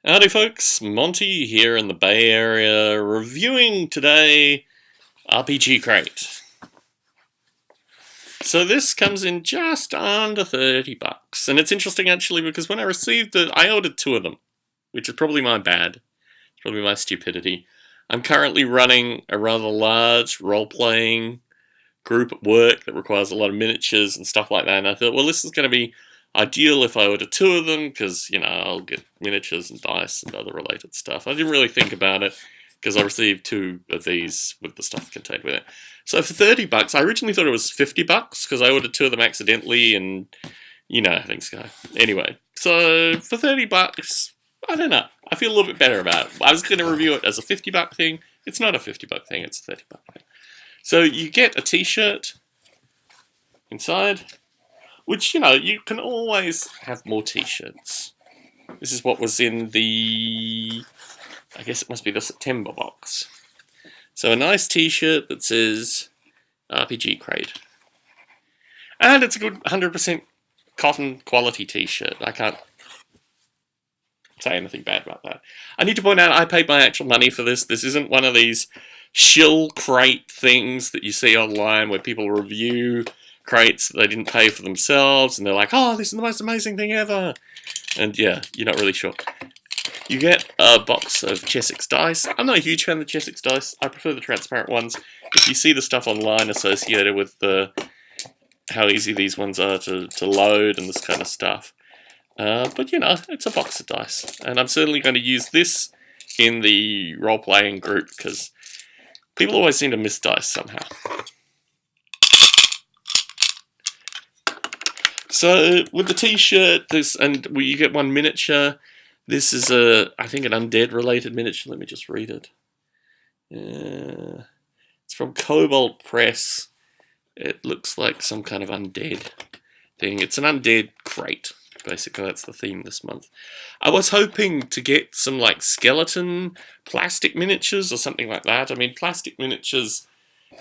Howdy folks, Monty here in the Bay Area, reviewing today RPG Crate. So this comes in just under 30 bucks, and it's interesting actually because when I received it, I ordered 2 of them, which is probably my bad, it's probably my stupidity. I'm currently running a rather large role-playing group at work that requires a lot of miniatures and stuff like that, and I thought, well, this is going to be ideal if I order 2 of them, because, you know, I'll get miniatures and dice and other related stuff. I didn't really think about it, because I received 2 of these with the stuff contained with it. So for 30 bucks, I originally thought it was 50 bucks, because I ordered 2 of them accidentally, and you know how things go. Anyway, so for 30 bucks, I don't know. I feel a little bit better about it. I was going to review it as a 50 buck thing. It's not a 50 buck thing, it's a 30 buck thing. So you get a t-shirt inside, which, you know, you can always have more t-shirts. This is what was in the, I guess it must be the September box. So a nice t-shirt that says RPG Crate. And it's a good 100% cotton quality t-shirt. I can't say anything bad about that. I need to point out I paid my actual money for this. This isn't one of these shill crate things that you see online where people review crates that they didn't pay for themselves, and they're like, oh, this is the most amazing thing ever. And yeah, you're not really sure. You get a box of Chessex dice. I'm not a huge fan of the Chessex dice. I prefer the transparent ones. If you see the stuff online associated with how easy these ones are to load and this kind of stuff. But you know, it's a box of dice. And I'm certainly going to use this in the role-playing group, because people always seem to miss dice somehow. So with the t-shirt, you get 1 miniature. This is I think an undead related miniature. Let me just read it. It's from Cobalt Press. It looks like some kind of undead thing. It's an undead crate. Basically, that's the theme this month. I was hoping to get some like skeleton plastic miniatures or something like that. I mean, plastic miniatures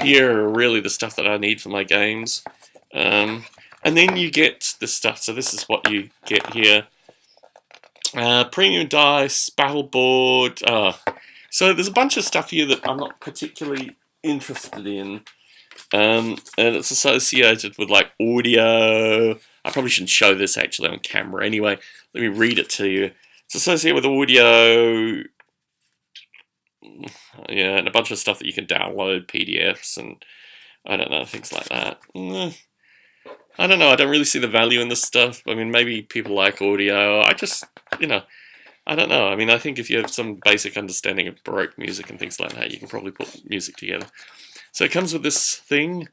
here are really the stuff that I need for my games. And then you get this stuff. So this is what you get here. Premium dice, battle board. So there's a bunch of stuff here that I'm not particularly interested in. And it's associated with like audio. I probably shouldn't show this actually on camera. Anyway, let me read it to you. It's associated with audio. Yeah, and a bunch of stuff that you can download, PDFs, and I don't know, things like that. I don't know, I don't really see the value in this stuff. I mean, maybe people like audio. I just, you know, I don't know. I mean, I think if you have some basic understanding of Baroque music and things like that, you can probably put music together. So it comes with this thing,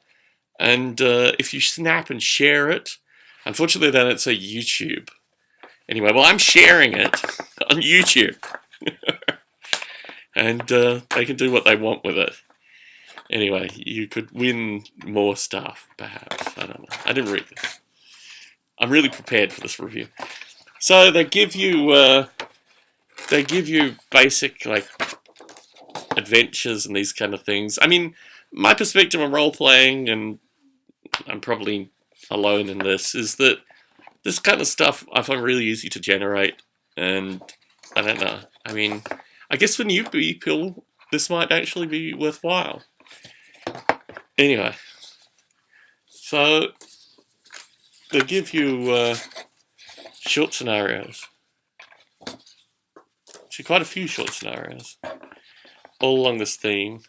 and if you snap and share it, unfortunately they don't say YouTube. Anyway, well, I'm sharing it on YouTube. And they can do what they want with it. Anyway, you could win more stuff, perhaps. I don't know. I didn't read this. I'm really prepared for this review. So they give you basic like adventures and these kind of things. I mean, my perspective on role playing, and I'm probably alone in this, is that this kind of stuff I find really easy to generate, and I don't know. I mean, I guess for new people, this might actually be worthwhile. Anyway, so they give you short scenarios. Actually, quite a few short scenarios, all along this theme.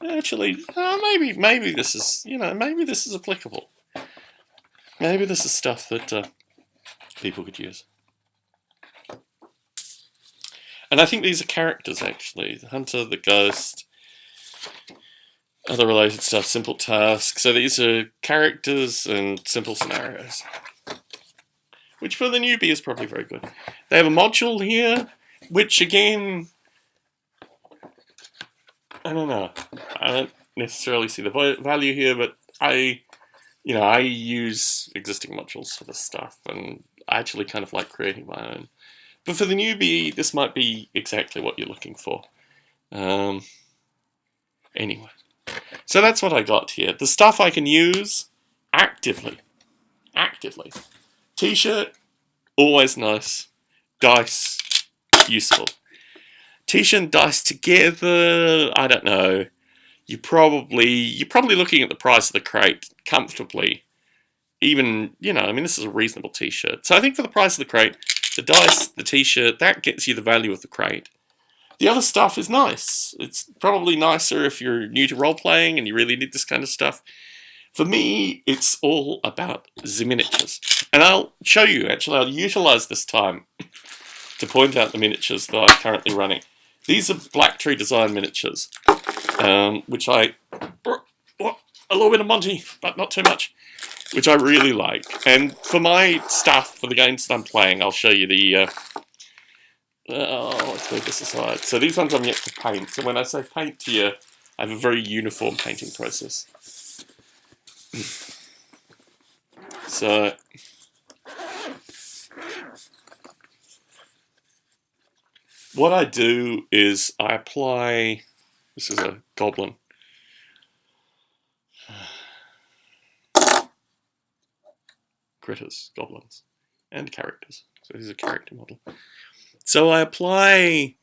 Actually, maybe this is, you know, maybe this is applicable. Maybe this is stuff that people could use. And I think these are characters, actually. The Hunter, the Ghost, other related stuff, simple tasks. So these are characters and simple scenarios, which for the newbie is probably very good. They have a module here, which again, I don't know. I don't necessarily see the value here, but I use existing modules for this stuff, and I actually kind of like creating my own. But for the newbie, this might be exactly what you're looking for. Anyway, so that's what I got here. The stuff I can use actively. T-shirt, always nice. Dice, useful. T-shirt and dice together, I don't know. You're probably looking at the price of the crate comfortably. Even, you know, I mean, this is a reasonable t-shirt. So I think for the price of the crate, the dice, the t-shirt, that gets you the value of the crate. The other stuff is nice. It's probably nicer if you're new to role-playing and you really need this kind of stuff. For me, it's all about the miniatures. And I'll show you, actually, I'll utilize this time to point out the miniatures that I'm currently running. These are Blacktree Design miniatures, which a little bit of Monty, but not too much, which I really like. And for my stuff, for the games that I'm playing, I'll show you the, let's move this aside. So these ones I'm yet to paint. So when I say paint to you, I have a very uniform painting process. So, what I do is I apply, this is a goblin. Critters, goblins, and characters. So this is a character model. So I apply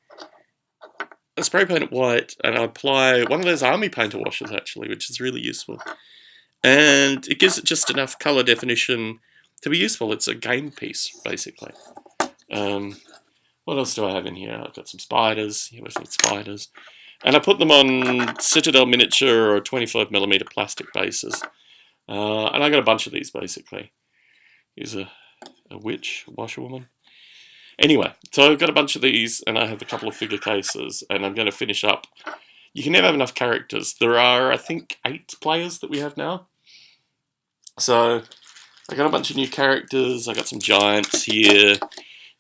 a spray paint it white, and I apply one of those army painter washes actually, which is really useful. And it gives it just enough colour definition to be useful. It's a game piece, basically. What else do I have in here? I've got some spiders. Here are some spiders. And I put them on Citadel miniature or 25mm plastic bases. And I got a bunch of these, basically. Here's a witch, a washerwoman. Anyway, so I've got a bunch of these, and I have a couple of figure cases, and I'm going to finish up. You can never have enough characters. There are, I think, 8 players that we have now. So I got a bunch of new characters. I got some giants here,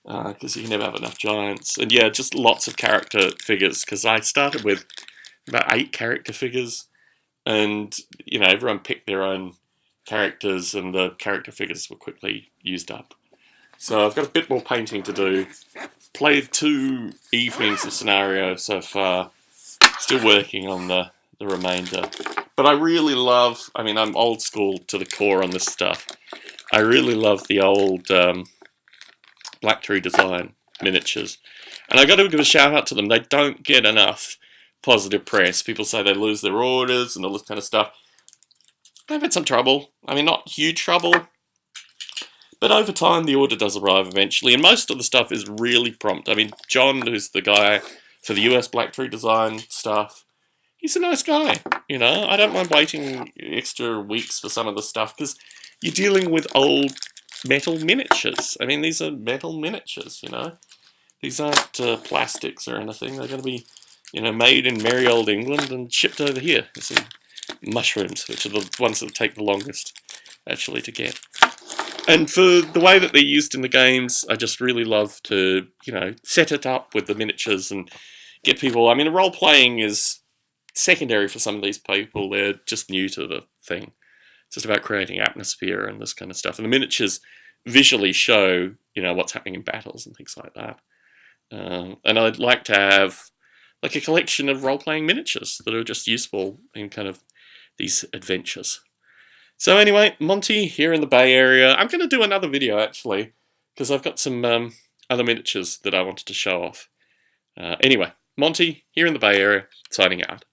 because you can never have enough giants. And yeah, just lots of character figures, because I started with about 8 character figures, and you know, everyone picked their own characters, and the character figures were quickly used up. So I've got a bit more painting to do. Played 2 evenings of scenario so far. Still working on the remainder. But I really love, I mean, I'm old school to the core on this stuff. I really love the old Blacktree Design miniatures. And I got to give a shout out to them. They don't get enough positive press. People say they lose their orders and all this kind of stuff. They've had some trouble. I mean, not huge trouble. But over time, the order does arrive eventually. And most of the stuff is really prompt. I mean, John, who's the guy for the US Blacktree Design stuff, he's a nice guy, you know. I don't mind waiting extra weeks for some of the stuff, because you're dealing with old metal miniatures. I mean, these are metal miniatures, you know. These aren't plastics or anything. They're going to be, you know, made in merry old England and shipped over here. There's some mushrooms, which are the ones that take the longest, actually, to get. And for the way that they're used in the games, I just really love to, you know, set it up with the miniatures and get people... I mean, role-playing is secondary for some of these people. They're just new to the thing. It's just about creating atmosphere and this kind of stuff. And the miniatures visually show, you know, what's happening in battles and things like that. And I'd like to have, like, a collection of role-playing miniatures that are just useful in kind of these adventures. So anyway, Monty here in the Bay Area. I'm going to do another video, actually, because I've got some other miniatures that I wanted to show off. Anyway, Monty here in the Bay Area, signing out.